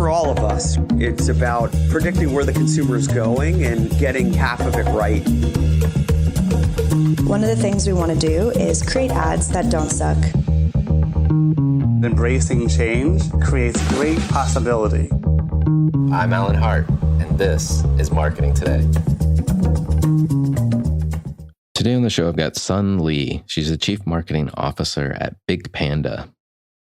for all of us. It's about predicting where the consumer is going and getting half of it right. One of the things we want to do is create ads that don't suck. Embracing change creates great possibility. I'm Alan Hart, and this is Marketing Today. Today on the show, I've got Sun Lee. She's the Chief Marketing Officer at BigPanda.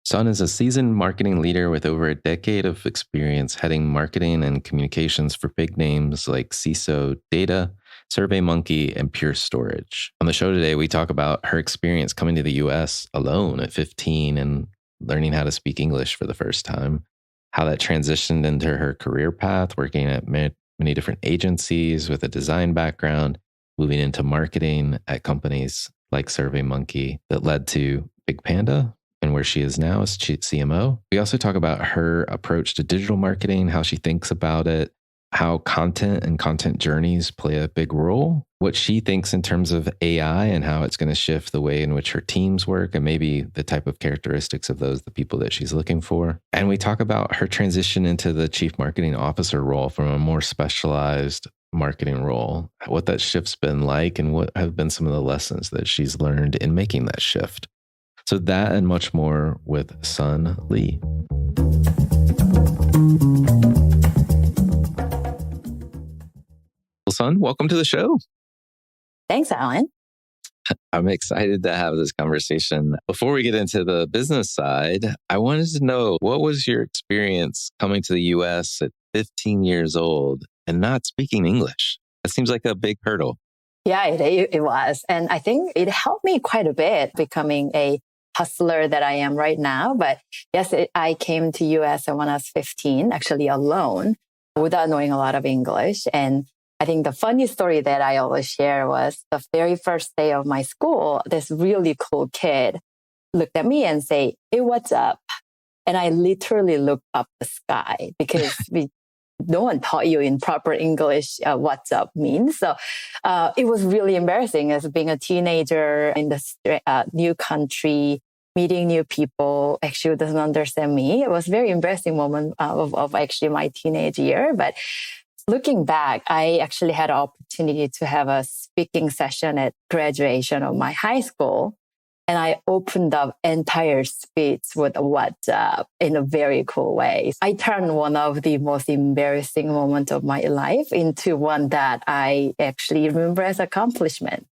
Sun is a seasoned marketing leader with over a decade of experience heading marketing and communications for big names like Sisu Data, SurveyMonkey, and Pure Storage. On the show today, we talk about her experience coming to the US alone at 15 and learning how to speak English for the first time, how that transitioned into her career path, working at many different agencies with a design background, moving into marketing at companies like SurveyMonkey that led to BigPanda and where she is now as CMO. We also talk about her approach to digital marketing, how she thinks about it, how content and content journeys play a big role, what she thinks in terms of AI and how it's going to shift the way in which her teams work and maybe the type of characteristics of the people that she's looking for. And we talk about her transition into the Chief Marketing Officer role from a more specialized marketing role, what that shift's been like and what have been some of the lessons that she's learned in making that shift. So that and much more with Sun Lee. Well, Sun, welcome to the show. Thanks, Alan. I'm excited to have this conversation. Before we get into the business side, I wanted to know, what was your experience coming to the US at 15 years old and not speaking English? That seems like a big hurdle. Yeah, it was. And I think it helped me quite a bit becoming a hustler that I am right now. But yes, I came to US when I was 15, actually alone, without knowing a lot of English. And I think the funny story that I always share was the very first day of my school, this really cool kid looked at me and say, "Hey, what's up?" And I literally looked up the sky because no one taught you in proper English what's up means. So it was really embarrassing as being a teenager in this new country, meeting new people, actually who doesn't understand me. It was a very embarrassing moment of actually my teenage year. But looking back, I actually had an opportunity to have a speaking session at graduation of my high school. And I opened up entire speech with what's up in a very cool way. I turned one of the most embarrassing moments of my life into one that I actually remember as accomplishment.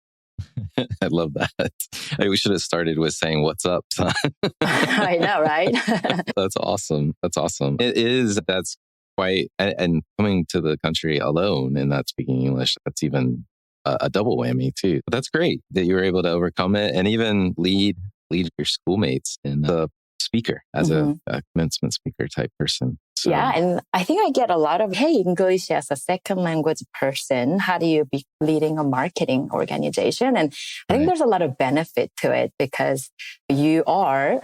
I love that. We should have started with saying, "What's up, son?" I know, right? That's awesome. That's awesome. That's quite, and coming to the country alone and not speaking English, that's even a double whammy too. But that's great that you were able to overcome it and even lead your schoolmates in the speaker as a commencement speaker type person. So, yeah. And I think I get a lot of, hey, English as a second language person, how do you be leading a marketing organization? And I think there's a lot of benefit to it because I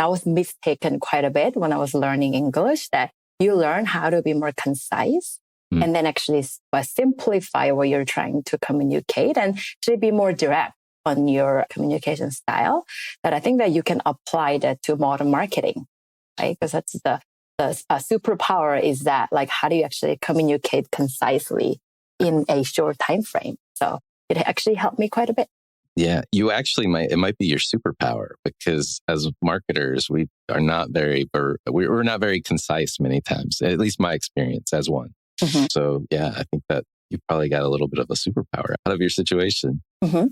was mistaken quite a bit when I was learning English, that you learn how to be more concise and then actually simplify what you're trying to communicate and actually be more direct on your communication style. But I think that you can apply that to modern marketing, right? Because that's the superpower is that, like, how do you actually communicate concisely in a short time frame? So it actually helped me quite a bit. Yeah, it might be your superpower because as marketers, we're not very concise many times, at least my experience as one. Mm-hmm. So yeah, I think that you probably got a little bit of a superpower out of your situation. Mm-hmm.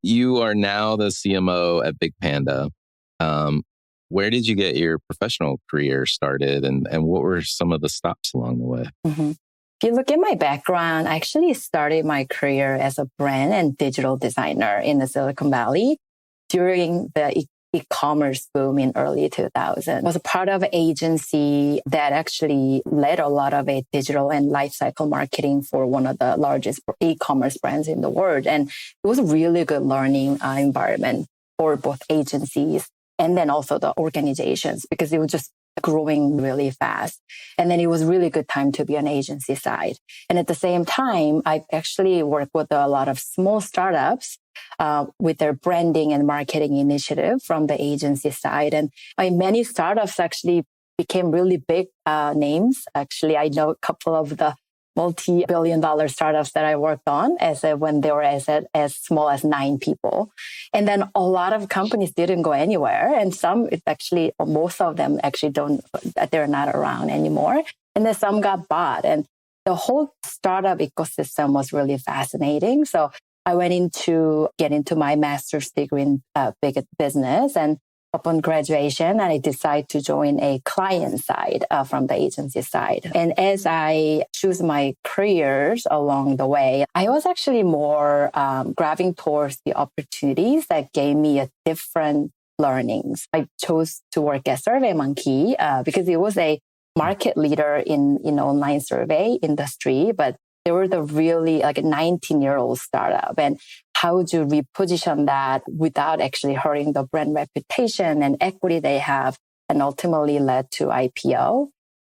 You are now the CMO at BigPanda. Where did you get your professional career started and what were some of the stops along the way? Mm-hmm. If you look at my background, I actually started my career as a brand and digital designer in the Silicon Valley during the e-commerce boom in early 2000. I was a part of an agency that actually led a lot of digital and lifecycle marketing for one of the largest e-commerce brands in the world. And it was a really good learning environment for both agencies and then also the organizations because it was just growing really fast. And then it was really good time to be on agency side. And at the same time, I actually worked with a lot of small startups with their branding and marketing initiative from the agency side. And many startups actually became really big names. Actually, I know a couple of the multi-billion-dollar startups that I worked on when they were as small as 9 people. And then a lot of companies didn't go anywhere. And most of them actually they're not around anymore. And then some got bought. And the whole startup ecosystem was really fascinating. So I went get into my master's degree in big business. And upon graduation, I decided to join a client side from the agency side. And as I choose my careers along the way, I was actually more grabbing towards the opportunities that gave me a different learnings. I chose to work at SurveyMonkey because it was a market leader in online survey industry, but they were the really like a 19-year-old startup. And how would you reposition that without actually hurting the brand reputation and equity they have, and ultimately led to IPO?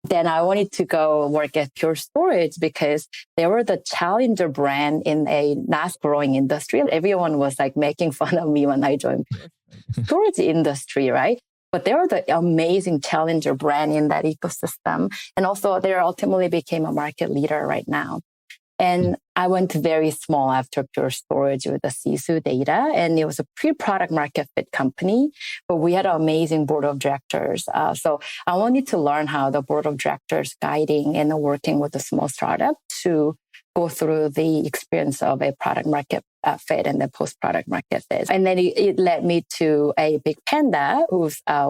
Then I wanted to go work at Pure Storage because they were the challenger brand in a not growing industry. Everyone was like making fun of me when I joined Pure Storage industry, right? But they were the amazing challenger brand in that ecosystem. And also they ultimately became a market leader right now. And I went very small after Pure Storage with the Sisu Data, and it was a pre-product market fit company, but we had an amazing board of directors. So I wanted to learn how the board of directors guiding and working with a small startup to go through the experience of a product market fit and the post-product market fit. And then it led me to a BigPanda,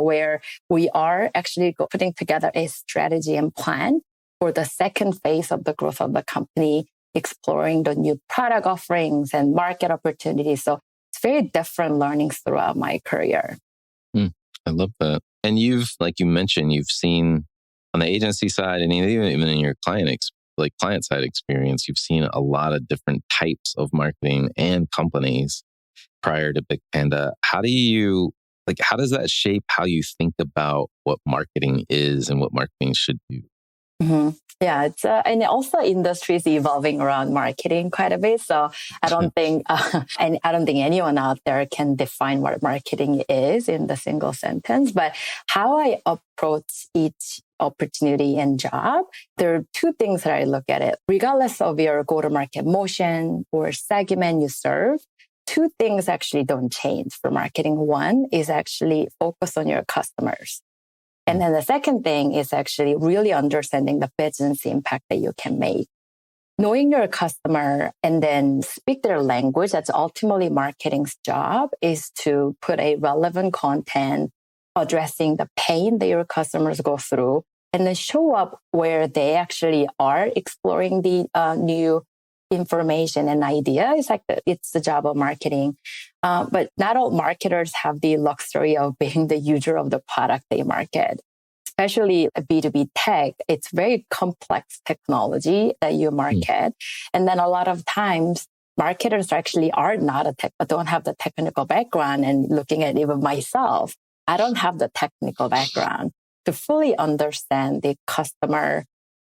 where we are actually putting together a strategy and plan for the second phase of the growth of the company, exploring the new product offerings and market opportunities. So it's very different learnings throughout my career. I love that. And like you mentioned, you've seen on the agency side and even in your client side experience, you've seen a lot of different types of marketing and companies prior to BigPanda. How does that shape how you think about what marketing is and what marketing should do? Mm-hmm. Yeah, and also industry is evolving around marketing quite a bit. So I don't think, and I don't think anyone out there can define what marketing is in the single sentence. But how I approach each opportunity and job, there are 2 things that I look at it. Regardless of your go-to-market motion or segment you serve, 2 things actually don't change for marketing. One is actually focus on your customers. And then the second thing is actually really understanding the business impact that you can make. Knowing your customer and then speak their language, that's ultimately marketing's job, is to put a relevant content addressing the pain that your customers go through, and then show up where they actually are exploring the new information and idea. It's the job of marketing. But not all marketers have the luxury of being the user of the product they market. Especially B2B tech, it's very complex technology that you market. And then a lot of times, marketers actually don't have the technical background. And looking at even myself, I don't have the technical background to fully understand the customer,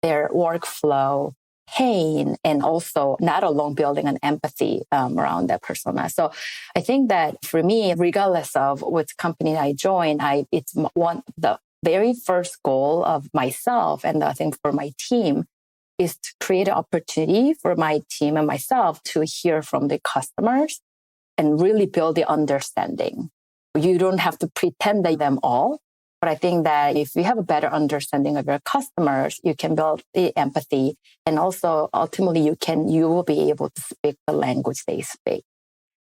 their workflow, pain, and also not alone building an empathy around that persona. So I think that for me, regardless of which company I join, it's the very first goal of myself, and I think for my team, is to create an opportunity for my team and myself to hear from the customers and really build the understanding. You don't have to pretend that them all, but I think that if you have a better understanding of your customers, you can build the empathy, and also ultimately you will be able to speak the language they speak.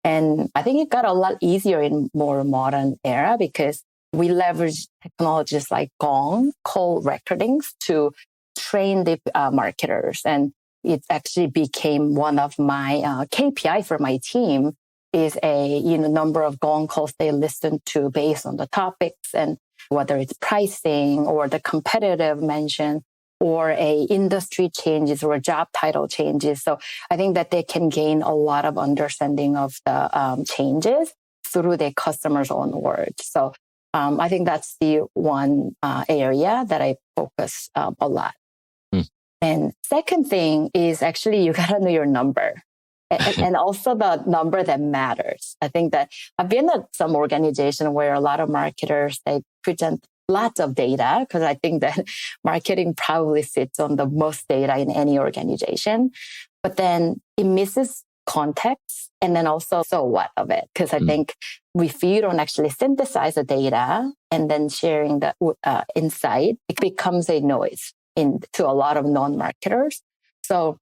And I think it got a lot easier in more modern era because we leverage technologies like Gong, call recordings to train the marketers. And it actually became one of my KPI for my team is a number of Gong calls they listen to based on the topics, and whether it's pricing or the competitive mention or a industry changes or job title changes. So I think that they can gain a lot of understanding of the changes through their customers' own words. So I think that's the one area that I focus a lot. And second thing is actually you got to know your number and also the number that matters. I think that I've been at some organization where a lot of marketers, they present lots of data, because I think that marketing probably sits on the most data in any organization. But then it misses context and then also so what of it. Because I think if you don't actually synthesize the data and then sharing the insight, it becomes a noise to a lot of non-marketers. So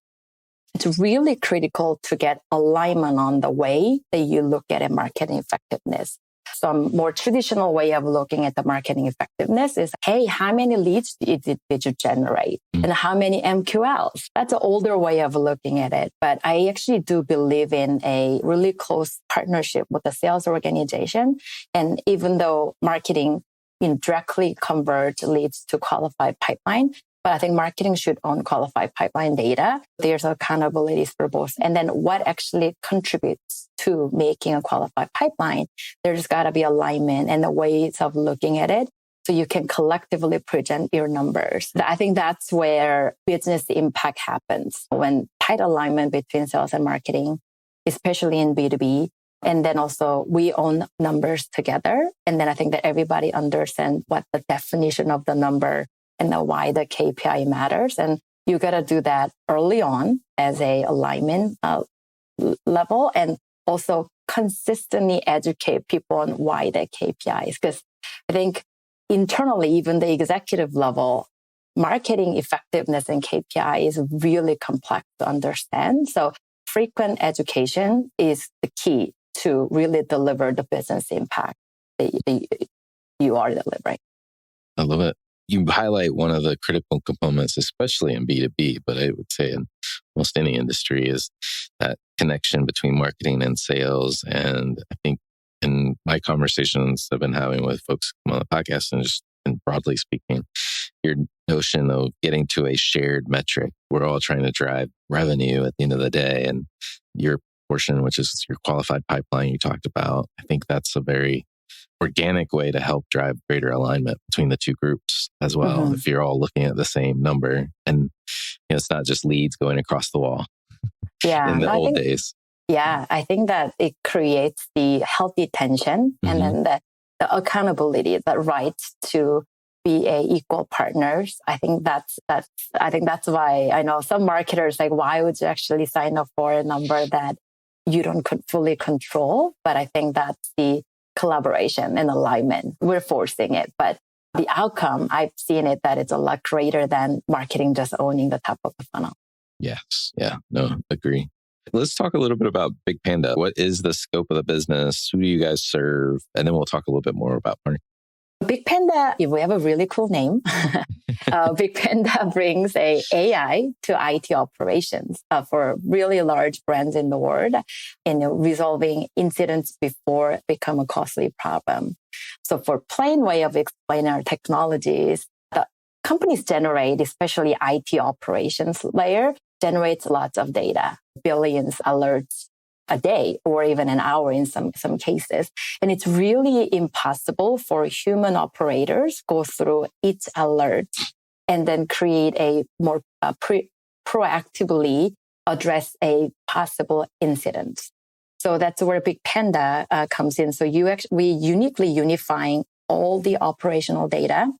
it's really critical to get alignment on the way that you look at marketing effectiveness. Some more traditional way of looking at the marketing effectiveness is, hey, how many leads did you generate? And how many MQLs? That's an older way of looking at it. But I actually do believe in a really close partnership with the sales organization. And even though marketing directly converts leads to qualified pipeline, but I think marketing should own qualified pipeline data. There's accountabilities for both. And then what actually contributes to making a qualified pipeline? There's got to be alignment and the ways of looking at it so you can collectively present your numbers. I think that's where business impact happens, when tight alignment between sales and marketing, especially in B2B. And then also we own numbers together. And then I think that everybody understands what the definition of the number and why the KPI matters. And you got to do that early on as a alignment level, and also consistently educate people on why the KPIs. Because I think internally, even the executive level, marketing effectiveness and KPI is really complex to understand. So frequent education is the key to really deliver the business impact that you are delivering. I love it. You highlight one of the critical components, especially in B2B, but I would say in almost any industry, is that connection between marketing and sales. And I think in my conversations I've been having with folks on the podcast and just broadly speaking, your notion of getting to a shared metric. We're all trying to drive revenue at the end of the day. And your portion, which is your qualified pipeline you talked about, I think that's a very organic way to help drive greater alignment between the two groups as well. Mm-hmm. If you're all looking at the same number, and it's not just leads going across the wall. In the old days. Yeah, I think that it creates the healthy tension, and then the accountability, the right to be equal partners. I think that's why I know some marketers like, why would you actually sign up for a number that you don't fully control? But I think that's the collaboration and alignment. We're forcing it, but the outcome, I've seen it that it's a lot greater than marketing just owning the top of the funnel. Yes. Yeah. No, agree. Let's talk a little bit about BigPanda. What is the scope of the business? Who do you guys serve? And then we'll talk a little bit more about partnering. BigPanda, if we have a really cool name, BigPanda brings AI to IT operations for really large brands in the world in resolving incidents before it become a costly problem. So for plain way of explaining our technologies, the companies generate, especially IT operations layer, generates lots of data, billions alerts a day or even an hour in some cases. And it's really impossible for human operators go through each alert and then create a more proactively address a possible incident. So that's where BigPanda comes in. So we uniquely unifying all the operational data,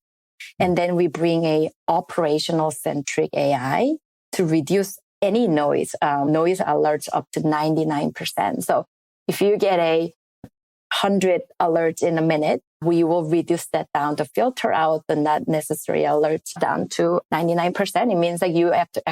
and then we bring a operational centric AI to reduce any noise alerts up to 99%. So if you get 100 alerts in a minute, we will reduce that down to filter out the not necessary alerts down to 99%. It means that you have to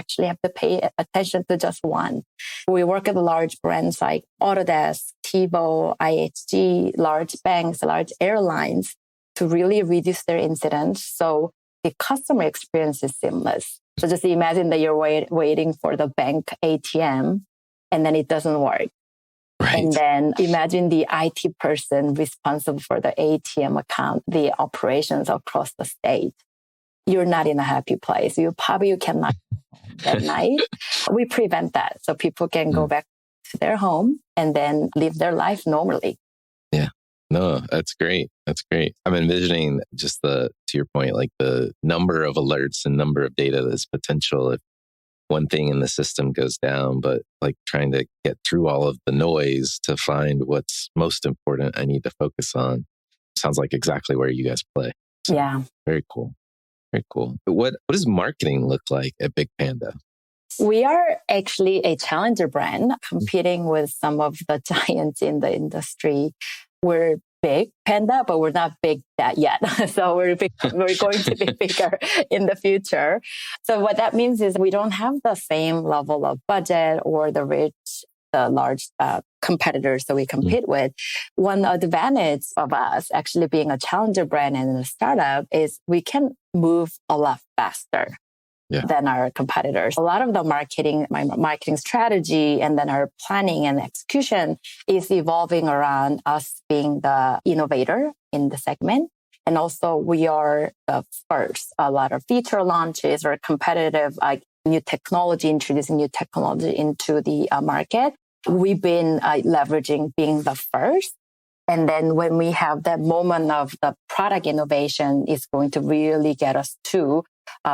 pay attention to just one. We work with large brands like Autodesk, TiVo, IHG, large banks, large airlines to really reduce their incidents. So the customer experience is seamless. So just imagine that you're waiting for the bank ATM and then it doesn't work. Right. And then imagine the IT person responsible for the ATM account, the operations across the state. You're not in a happy place. You cannot at night. We prevent that so people can go back to their home and then live their life normally. Yeah. No, that's great. That's great. I'm envisioning just to your point, like the number of alerts and number of data that's potential if one thing in the system goes down, but like trying to get through all of the noise to find what's most important I need to focus on. Sounds like exactly where you guys play. So, Yeah. very cool. Very cool. But what does marketing look like at BigPanda? We are actually a challenger brand competing with some of the giants in the industry. We're big Panda, but we're not big that yet. So we're going to be bigger in the future. So what that means is we don't have the same level of budget or the large competitors that we compete with. One advantage of us actually being a challenger brand and a startup is we can move a lot faster than our competitors. A lot of the my marketing strategy and then our planning and execution is evolving around us being the innovator in the segment. And also we are the first. A lot of feature launches or competitive, like introducing new technology into the market. We've been leveraging being the first. And then when we have that moment of the product innovation is going to really get us to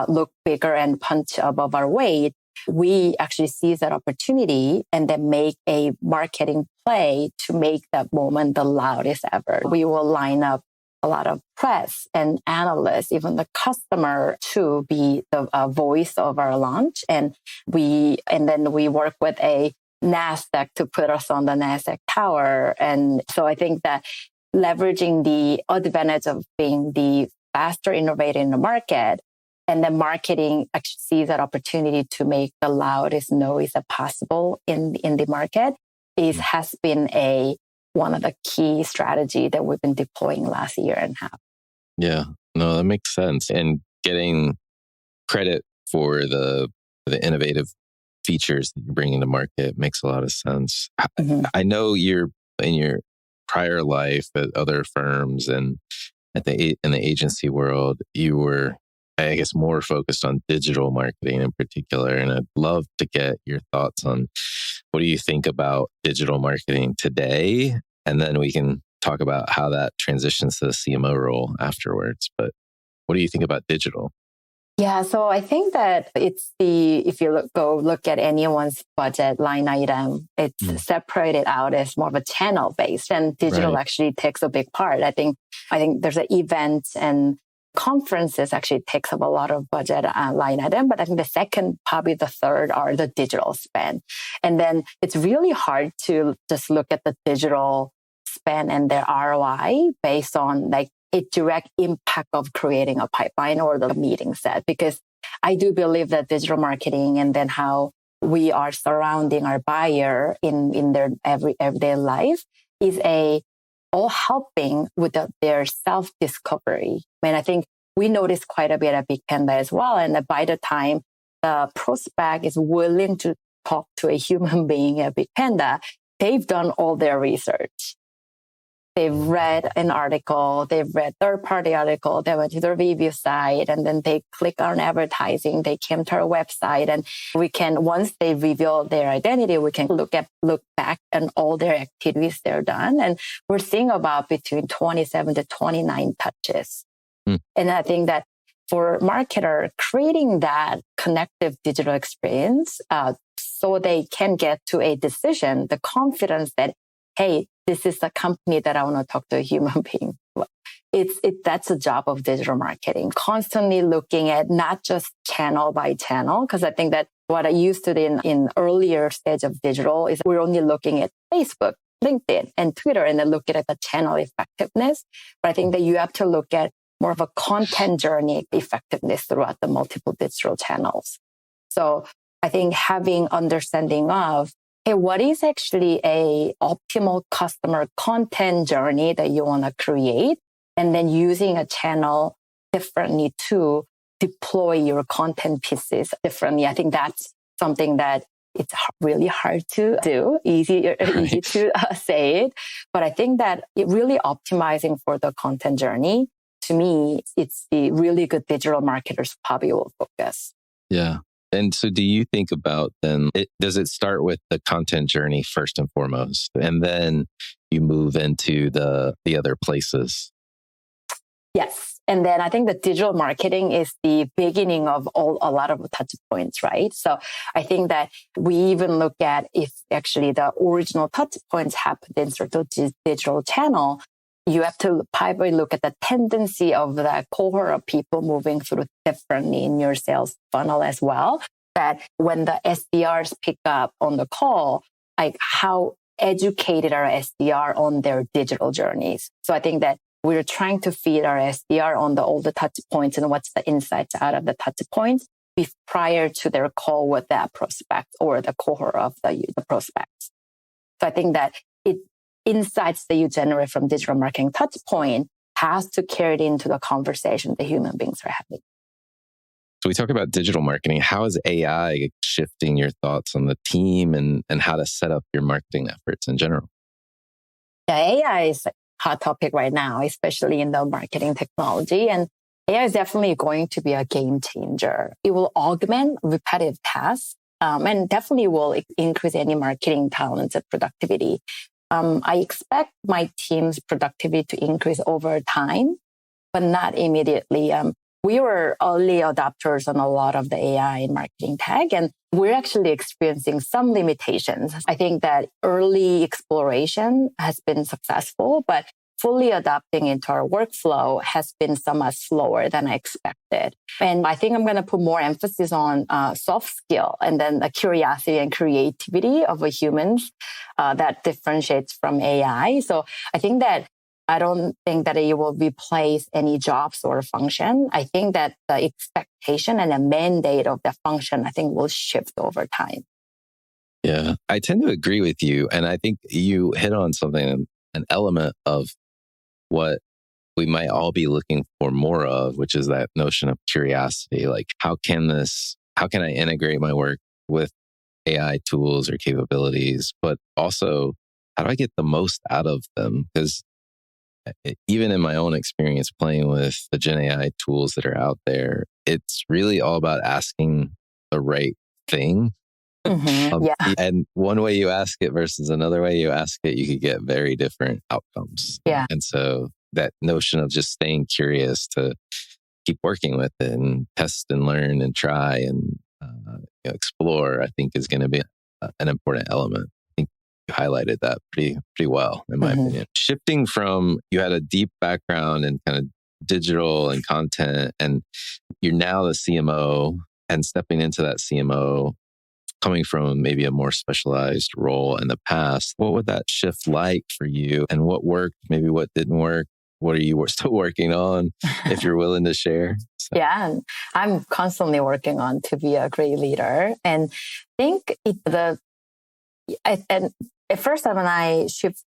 look bigger and punch above our weight, we actually seize that opportunity and then make a marketing play to make that moment the loudest ever. We will line up a lot of press and analysts, even the customer, to be the voice of our launch. And then we work with a NASDAQ to put us on the NASDAQ tower. And so I think that leveraging the advantage of being the faster innovator in the market, and then marketing actually sees that opportunity to make the loudest noise that possible in the market has been one of the key strategy that we've been deploying last year and a half. Yeah, no, that makes sense. And getting credit for the innovative features that you're bringing to market makes a lot of sense. I know you're in your prior life at other firms and in the agency world, you were, I guess, more focused on digital marketing in particular. And I'd love to get your thoughts on what do you think about digital marketing today? And then we can talk about how that transitions to the CMO role afterwards. But what do you think about digital? Yeah, so I think that if you look at anyone's budget line item, it's separated out as more of a channel based, and digital actually takes a big part. I think there's an event and conferences actually takes up a lot of budget line item, but I think the second, probably the third, are the digital spend. And then it's really hard to just look at the digital spend and their ROI based on like a direct impact of creating a pipeline or the meeting set, because I do believe that digital marketing and then how we are surrounding our buyer in their everyday life is all helping with their self-discovery. I mean, I think we noticed quite a bit at BigPanda as well. And that by the time the prospect is willing to talk to a human being at BigPanda, they've done all their research. They've read an article, they've read third-party article, they went to the review site, and then they click on advertising, they came to our website, and we can, once they reveal their identity, we can look back on all their activities they're done. And we're seeing about between 27 to 29 touches. And I think that for marketer, creating that connective digital experience, so they can get to a decision, the confidence that, hey, this is a company that I want to talk to a human being. That's a job of digital marketing, constantly looking at not just channel by channel, because I think that what I used to do in earlier stage of digital is we're only looking at Facebook, LinkedIn, and Twitter, and then looking at the channel effectiveness. But I think that you have to look at more of a content journey effectiveness throughout the multiple digital channels. So I think having understanding of, hey, what is actually a optimal customer content journey that you want to create, and then using a channel differently to deploy your content pieces differently. I think that's something that it's really hard to do, easy to say it. But I think that it really optimizing for the content journey, to me, it's the really good digital marketers probably will focus. Yeah. And so do you think about then, does it start with the content journey first and foremost, and then you move into the other places? Yes. And then I think the digital marketing is the beginning of a lot of touch points, right? So I think that we even look at if actually the original touch points happened in sort of digital channel, you have to probably look at the tendency of that cohort of people moving through differently in your sales funnel as well. That when the SDRs pick up on the call, like how educated are SDR on their digital journeys. So I think that we're trying to feed our SDR on all the touch points and what's the insights out of the touch points prior to their call with that prospect or the cohort of the prospects. So I think that insights that you generate from digital marketing touch point has to carry it into the conversation the human beings are having. So we talk about digital marketing. How is AI shifting your thoughts on the team and how to set up your marketing efforts in general? Yeah, AI is a hot topic right now, especially in the marketing technology. And AI is definitely going to be a game changer. It will augment repetitive tasks and definitely will increase any marketing talents and productivity. I expect my team's productivity to increase over time, but not immediately. We were early adopters on a lot of the AI in marketing tech, and we're actually experiencing some limitations. I think that early exploration has been successful, but fully adopting into our workflow has been somewhat slower than I expected. And I think I'm going to put more emphasis on soft skill and then the curiosity and creativity of a humans that differentiates from AI. So I think that I don't think that it will replace any jobs or function. I think that the expectation and the mandate of the function, I think, will shift over time. Yeah, I tend to agree with you. And I think you hit on something, an element of what we might all be looking for more of, which is that notion of curiosity. Like, how can I integrate my work with AI tools or capabilities? But also, how do I get the most out of them? Because even in my own experience playing with the Gen AI tools that are out there, it's really all about asking the right thing. Yeah. And one way you ask it versus another way you ask it, you could get very different outcomes. Yeah. And so that notion of just staying curious to keep working with it and test and learn and try and explore, I think is going to be an important element. You highlighted that pretty well, in my opinion. Shifting from, you had a deep background in kind of digital and content, and you're now the CMO, and stepping into that CMO, coming from maybe a more specialized role in the past. What would that shift like for you? And what worked, maybe what didn't work? What are you still working on, if you're willing to share? So. Yeah, and I'm constantly working on to be a great leader. And I think at first time when I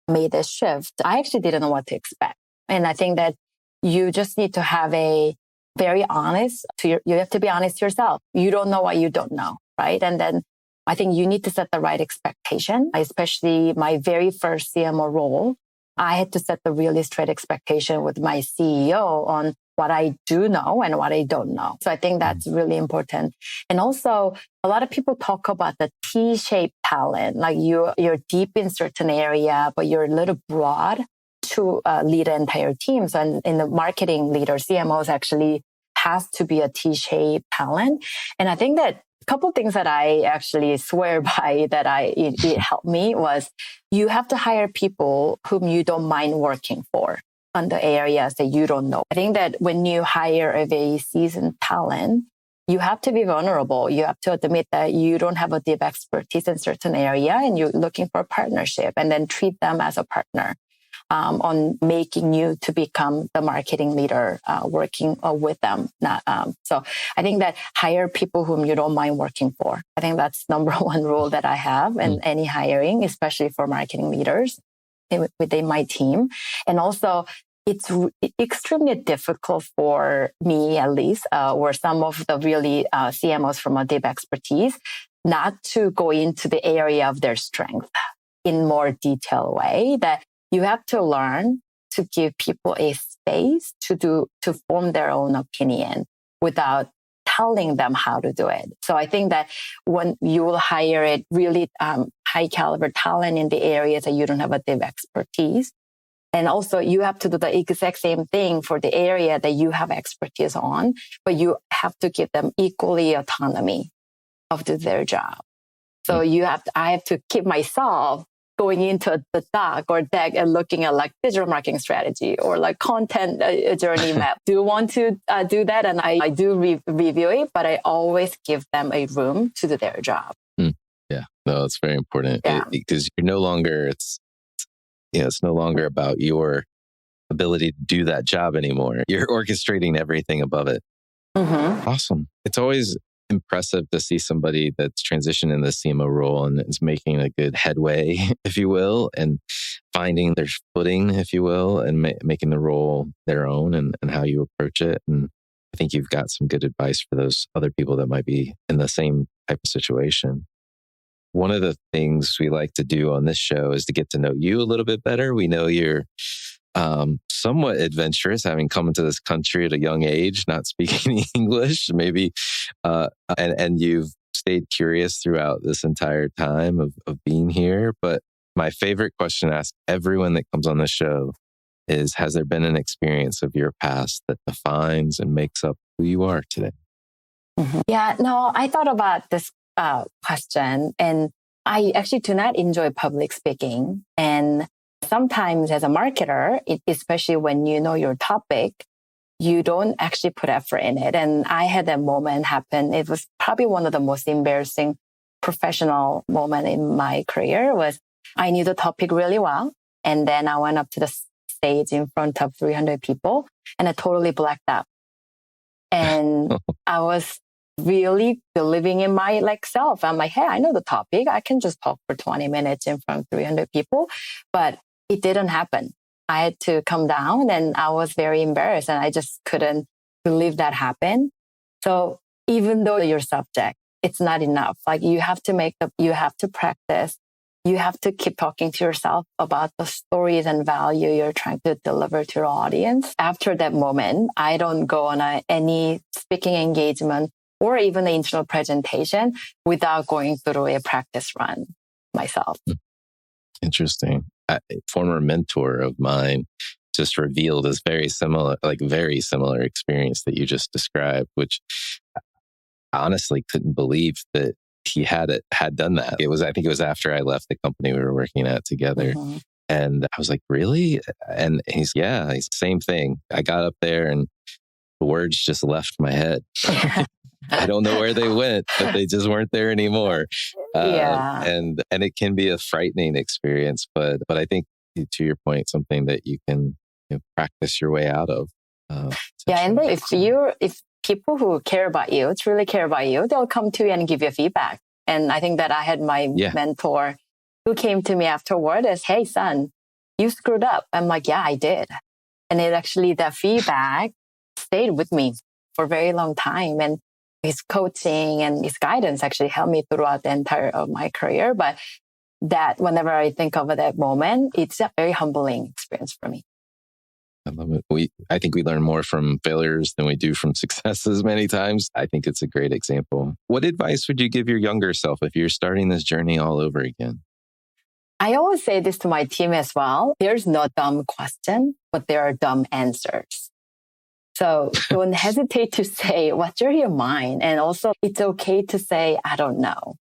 made this shift, I actually didn't know what to expect. And I think that you just need to have you have to be honest to yourself. You don't know what you don't know, right? And then I think you need to set the right expectation, especially my very first CMO role. I had to set the really straight expectation with my CEO on what I do know and what I don't know. So I think that's really important. And also, a lot of people talk about the T-shaped talent, like you're deep in certain area, but you're a little broad to lead an entire team. So in the marketing leader, CMOs actually has to be a T-shaped talent. And I think that a couple of things that I actually swear by that it helped me was you have to hire people whom you don't mind working for on the areas that you don't know. I think that when you hire a very seasoned talent, you have to be vulnerable. You have to admit that you don't have a deep expertise in certain area and you're looking for a partnership, and then treat them as a partner on making you to become the marketing leader, working with them. So I think that hire people whom you don't mind working for. I think that's number one rule that I have in any hiring, especially for marketing leaders within my team. And also, it's extremely difficult for me, at least, or some of the really CMOs from a deep expertise, not to go into the area of their strength in more detailed way. That you have to learn to give people a space to form their own opinion without telling them how to do it. So I think that when you will hire a really high caliber talent in the areas that you don't have a deep expertise, and also you have to do the exact same thing for the area that you have expertise on, but you have to give them equally autonomy of their job. So I have to keep myself going into the doc or deck and looking at like digital marketing strategy or like content journey map. Do you want to do that? And I do review it, but I always give them a room to do their job. Yeah, no, it's very important because you're it's no longer about your ability to do that job anymore. You're orchestrating everything above it. Mm-hmm. Awesome. It's always impressive to see somebody that's transitioned in the CMO role and is making a good headway, if you will, and finding their footing, if you will, and making the role their own and how you approach it. And I think you've got some good advice for those other people that might be in the same type of situation. One of the things we like to do on this show is to get to know you a little bit better. We know you're somewhat adventurous, having come into this country at a young age, not speaking English, maybe, and you've stayed curious throughout this entire time of being here. But my favorite question to ask everyone that comes on the show is, has there been an experience of your past that defines and makes up who you are today? Mm-hmm. Yeah, no, I thought about this question, and I actually do not enjoy public speaking. And sometimes as a marketer, especially when you know your topic, you don't actually put effort in it. And I had that moment happen. It was probably one of the most embarrassing professional moment in my career. Was I knew the topic really well. And then I went up to the stage in front of 300 people and I totally blacked out. And I was really believing in my self. I'm like, hey, I know the topic. I can just talk for 20 minutes in front of 300 people. But it didn't happen. I had to come down and I was very embarrassed and I just couldn't believe that happened. So even though your subject, it's not enough. Like you have to practice. You have to keep talking to yourself about the stories and value you're trying to deliver to your audience. After that moment, I don't go on any speaking engagement or even an internal presentation without going through a practice run myself. Interesting. A former mentor of mine just revealed this very similar experience that you just described, which I honestly couldn't believe that he had done that. I think it was after I left the company we were working at together. Mm-hmm. And I was like, really? And he's same thing. I got up there and the words just left my head. I don't know where they went, but they just weren't there anymore. And it can be a frightening experience, but I think, to your point, something that you can practice your way out of. And if people who care about you, truly care about you, they'll come to you and give you feedback. And I think that I had my mentor who came to me afterward as, hey, son, you screwed up. I'm like, yeah, I did. And that feedback stayed with me for a very long time. And his coaching and his guidance actually helped me throughout the entire of my career. But that whenever I think of that moment, it's a very humbling experience for me. I love it. I think we learn more from failures than we do from successes many times. I think it's a great example. What advice would you give your younger self if you're starting this journey all over again? I always say this to my team as well. There's no dumb question, but there are dumb answers. So don't hesitate to say what's in your mind. And also it's okay to say, I don't know.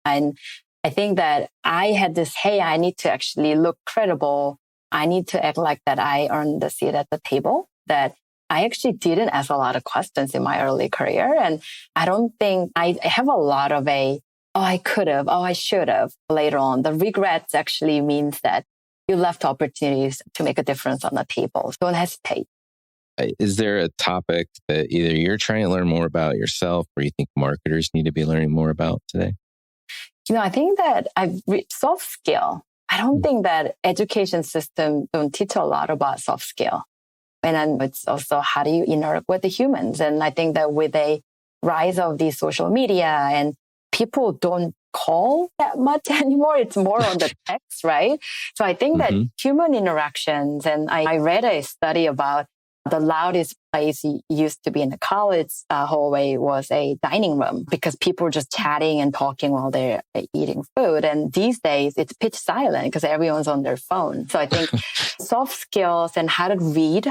And I think that I had this, hey, I need to actually look credible. I need to act like that I earned the seat at the table, that I actually didn't ask a lot of questions in my early career. And I don't think I have a lot of I could have, I should have later on. The regrets actually means that you left opportunities to make a difference on the table. Don't hesitate. Is there a topic that either you're trying to learn more about yourself or you think marketers need to be learning more about today? I think that soft skill. I don't think that education system don't teach a lot about soft skill. And then it's also how do you interact with the humans? And I think that with a rise of these social media and people don't call that much anymore. It's more on the text, right? So I think that human interactions, and I read a study about the loudest place used to be in the college hallway was a dining room because people were just chatting and talking while they're eating food. And these days it's pitch silent because everyone's on their phone. So I think soft skills and how to read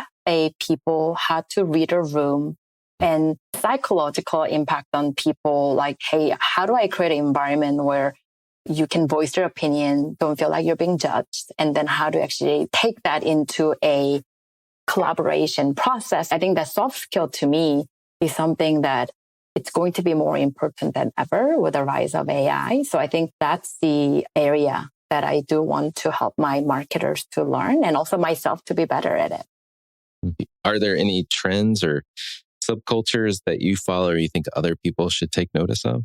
people, how to read a room, and psychological impact on people like, hey, how do I create an environment where you can voice your opinion, don't feel like you're being judged, and then how to actually take that into a collaboration process. I think that soft skill to me is something that it's going to be more important than ever with the rise of AI. So I think that's the area that I do want to help my marketers to learn and also myself to be better at it. Are there any trends or subcultures that you follow or you think other people should take notice of?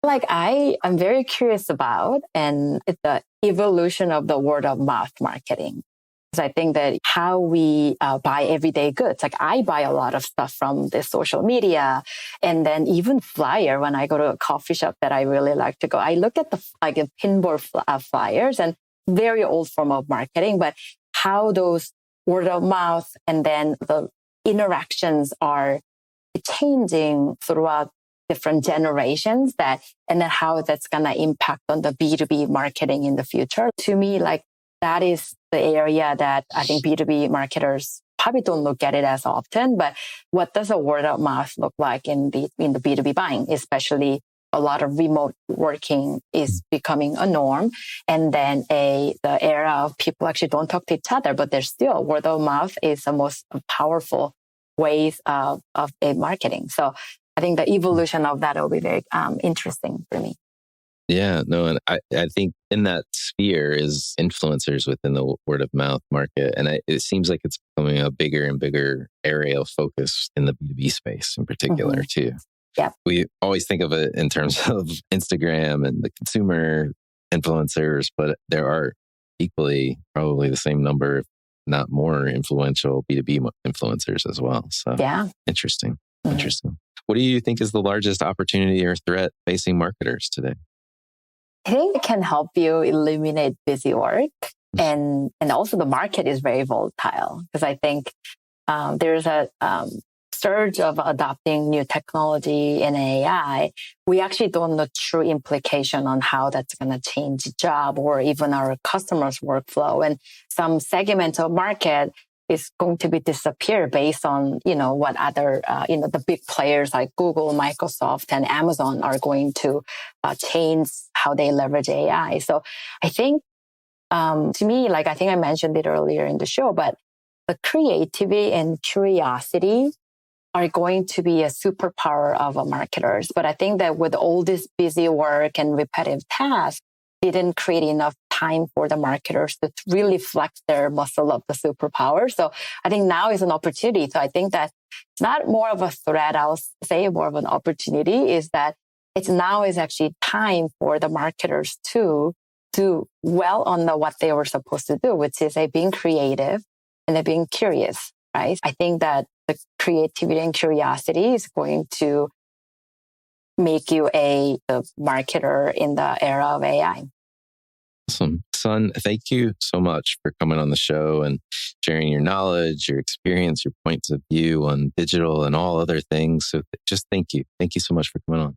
Like I'm very curious about, and it's the evolution of the word of mouth marketing. Because I think that how we buy everyday goods, like I buy a lot of stuff from the social media, and then even flyer when I go to a coffee shop that I really like to go. I look at the pinboard flyers, and very old form of marketing, but how those word of mouth and then the interactions are changing throughout different generations and then how that's going to impact on the B2B marketing in the future. To me, like that is the area that I think B2B marketers probably don't look at it as often, but what does a word of mouth look like in the B2B buying, especially a lot of remote working is becoming a norm. And then the era of people actually don't talk to each other, but there's still word of mouth is the most powerful ways of a marketing. So I think the evolution of that will be very interesting for me. Yeah, no, and I think in that sphere is influencers within the word of mouth market. And it seems like it's becoming a bigger and bigger area of focus in the B2B space in particular, too. Yeah. We always think of it in terms of Instagram and the consumer influencers, but there are equally probably the same number, if not more, influential B2B influencers as well. So yeah, interesting. Interesting. What do you think is the largest opportunity or threat facing marketers today? I think it can help you eliminate busy work. And also the market is very volatile because I think there's a surge of adopting new technology and AI. We actually don't know true implication on how that's going to change the job or even our customers' workflow. And some segment of market is going to be disappear based on, what other, the big players like Google, Microsoft, and Amazon are going to change how they leverage AI. So I think, to me, like I think I mentioned it earlier in the show, but the creativity and curiosity are going to be a superpower of marketers. But I think that with all this busy work and repetitive tasks, didn't create enough time for the marketers to really flex their muscle of the superpower. So I think now is an opportunity. So I think that it's not more of a threat, I'll say more of an opportunity is that it's now is actually time for the marketers to do well on what they were supposed to do, which is being creative and being curious, right? I think that the creativity and curiosity is going to make you a marketer in the era of AI. Awesome. Sun, thank you so much for coming on the show and sharing your knowledge, your experience, your points of view on digital and all other things. So just thank you. Thank you so much for coming on.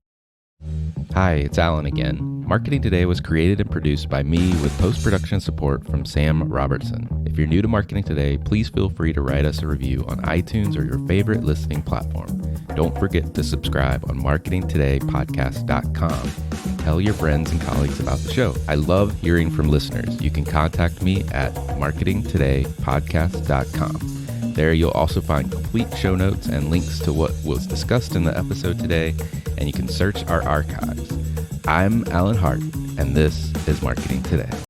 Hi, it's Alan again. Marketing Today was created and produced by me with post-production support from Sam Robertson. If you're new to Marketing Today, please feel free to write us a review on iTunes or your favorite listening platform. Don't forget to subscribe on marketingtodaypodcast.com. Tell your friends and colleagues about the show. I love hearing from listeners. You can contact me at marketingtodaypodcast.com. There you'll also find complete show notes and links to what was discussed in the episode today, and you can search our archives. I'm Alan Hart, and this is Marketing Today.